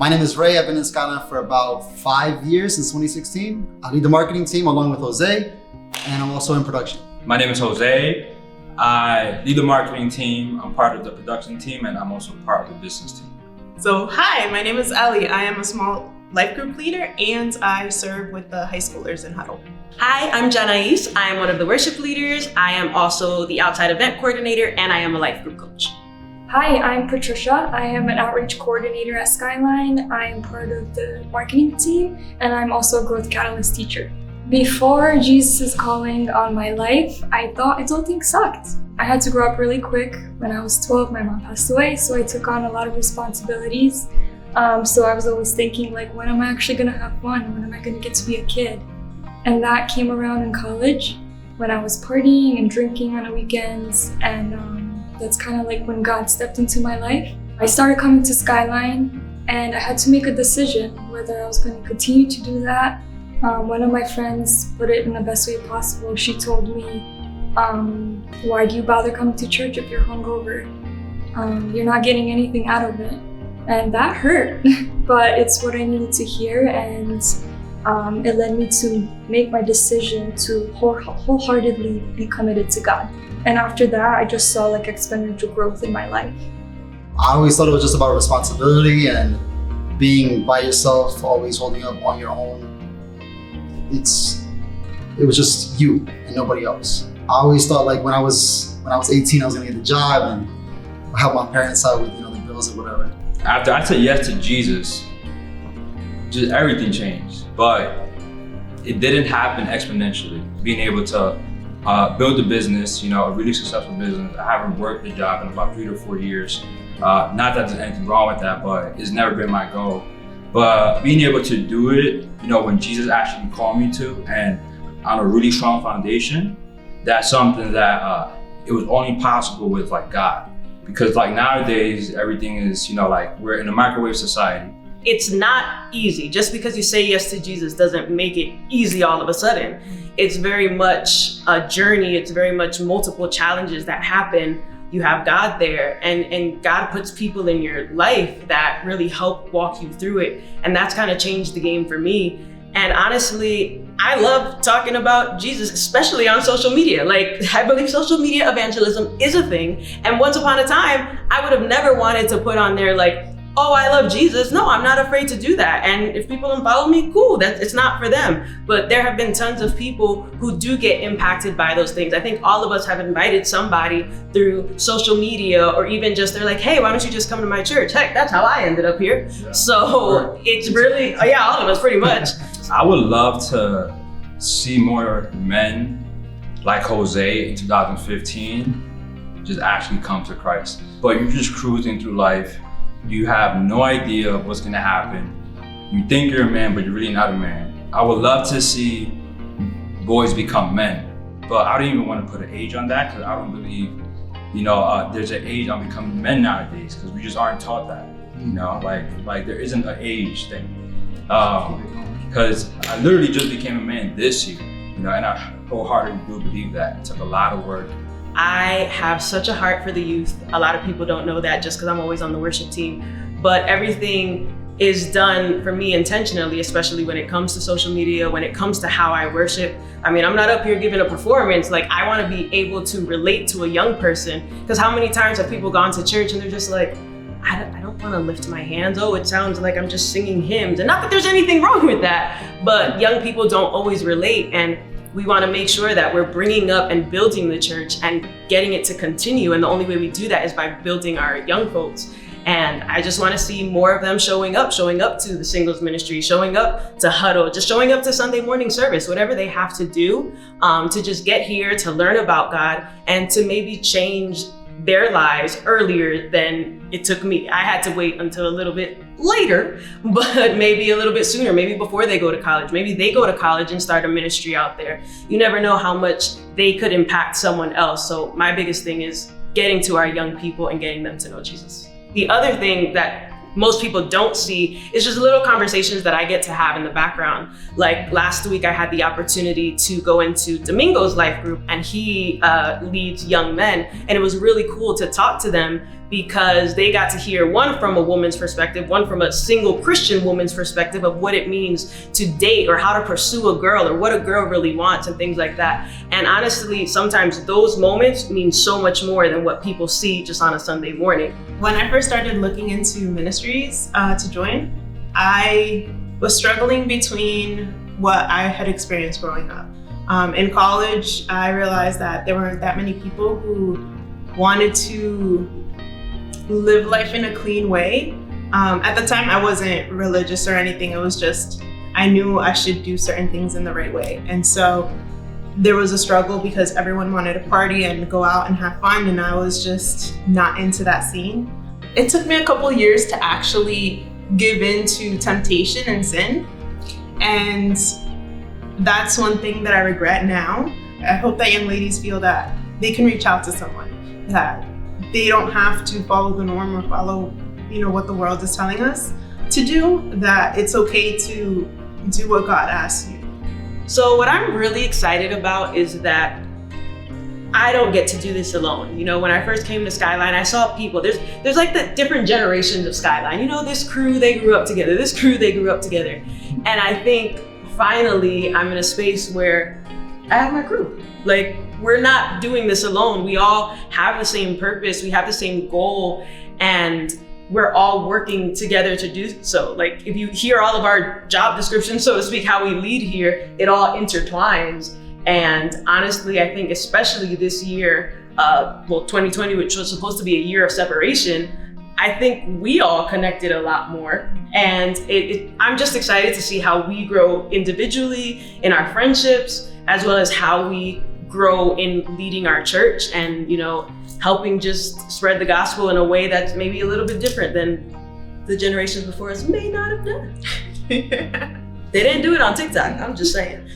My name is Ray. I've been in Skyline for about 5 years, since 2016. I lead the marketing team along with Jose, and I'm also in production. My name is Jose. I lead the marketing team. I'm part of the production team, and I'm also part of the business team. So hi, my name is Ellie. I am a small life group leader and I serve with the high schoolers in Huddle. Hi, I'm Janais. I am one of the worship leaders. I am also the outside event coordinator and I am a life group coach. Hi, I'm Patricia. I am an outreach coordinator at Skyline. I am part of the marketing team and I'm also a Growth Catalyst teacher. Before Jesus' calling on my life, I thought adulting sucked. I had to grow up really quick. When I was 12, my mom passed away, so I took on a lot of responsibilities. So I was always thinking, like, when am I actually gonna have fun? When am I gonna get to be a kid? And that came around in college when I was partying and drinking on the weekends. And that's kind of like when God stepped into my life. I started coming to Skyline and I had to make a decision whether I was gonna continue to do that. One of my friends put it in the best way possible. She told me, why do you bother coming to church if you're hungover? You're not getting anything out of it. And that hurt, but it's what I needed to hear, and it led me to make my decision to wholeheartedly be committed to God. And after that, I just saw like exponential growth in my life. I always thought it was just about responsibility and being by yourself, always holding up on your own. It was just you and nobody else. I always thought like when I was 18, I was gonna get a job and help my parents out with the bills or whatever. After I said yes to Jesus, just everything changed. But it didn't happen exponentially. Being able to build a business, a really successful business. I haven't worked a job in about 3 to 4 years. Not that there's anything wrong with that, but it's never been my goal. But being able to do it, when Jesus actually called me to, and on a really strong foundation, that's something that it was only possible with like God. Because like nowadays, everything is, we're in a microwave society. It's not easy. Just because you say yes to Jesus doesn't make it easy all of a sudden. It's very much a journey. It's very much multiple challenges that happen. You have God there, and God puts people in your life that really help walk you through it. And that's kind of changed the game for me. And honestly, I love talking about Jesus, especially on social media. Like, I believe social media evangelism is a thing. And once upon a time, I would have never wanted to put on there like, oh, I love Jesus. No, I'm not afraid to do that. And if people don't follow me, cool, it's not for them. But there have been tons of people who do get impacted by those things. I think all of us have invited somebody through social media, or even just they're like, hey, why don't you just come to my church? Heck, that's how I ended up here. Yeah. So it's really, all of us pretty much. I would love to see more men like Jose in 2015 just actually come to Christ. But you're just cruising through life. You have no idea what's gonna happen. You think you're a man, but you're really not a man. I would love to see boys become men, but I don't even want to put an age on that, because I don't believe, there's an age on becoming men nowadays, because we just aren't taught that. Like there isn't an age thing. Because I literally just became a man this year, and I wholeheartedly do believe that. It took a lot of work. I have such a heart for the youth. A lot of people don't know that just because I'm always on the worship team, but everything is done for me intentionally, especially when it comes to social media, when it comes to how I worship. I mean, I'm not up here giving a performance. Like, I want to be able to relate to a young person, because how many times have people gone to church and they're just like, I don't want to lift my hands. Oh, it sounds like I'm just singing hymns. And not that there's anything wrong with that, but young people don't always relate. And we want to make sure that we're bringing up and building the church and getting it to continue. And the only way we do that is by building our young folks. And I just want to see more of them showing up to the singles ministry, showing up to Huddle, just showing up to Sunday morning service, whatever they have to do to just get here, to learn about God, and to maybe change their lives earlier than it took me. I had to wait until a little bit later, but maybe a little bit sooner, maybe before they go to college. Maybe they go to college and start a ministry out there. You never know how much they could impact someone else. So my biggest thing is getting to our young people and getting them to know Jesus. The other thing that most people don't see is just little conversations that I get to have in the background. Like last week, I had the opportunity to go into Domingo's life group, and he leads young men. And it was really cool to talk to them because they got to hear one from a woman's perspective, one from a single Christian woman's perspective of what it means to date or how to pursue a girl or what a girl really wants and things like that. And honestly, sometimes those moments mean so much more than what people see just on a Sunday morning. When I first started looking into ministries to join, I was struggling between what I had experienced growing up. In college, I realized that there weren't that many people who wanted to live life in a clean way. At the time, I wasn't religious or anything. It was just, I knew I should do certain things in the right way. And so there was a struggle because everyone wanted to party and go out and have fun, and I was just not into that scene. It took me a couple of years to actually give in to temptation and sin. And that's one thing that I regret now. I hope that young ladies feel that they can reach out to someone, that they don't have to follow the norm or follow, what the world is telling us to do, that it's okay to do what God asks you. So what I'm really excited about is that I don't get to do this alone. When I first came to Skyline, I saw people, there's like the different generations of Skyline. This crew, they grew up together. This crew, they grew up together. And I think finally I'm in a space where I have my crew. Like, we're not doing this alone. We all have the same purpose. We have the same goal, and we're all working together to do so. Like, if you hear all of our job descriptions, so to speak, how we lead here, it all intertwines. And honestly, I think especially this year, 2020, which was supposed to be a year of separation, I think we all connected a lot more. And I'm just excited to see how we grow individually in our friendships, as well as how we grow in leading our church and, helping just spread the gospel in a way that's maybe a little bit different than the generations before us may not have done. They didn't do it on TikTok, I'm just saying.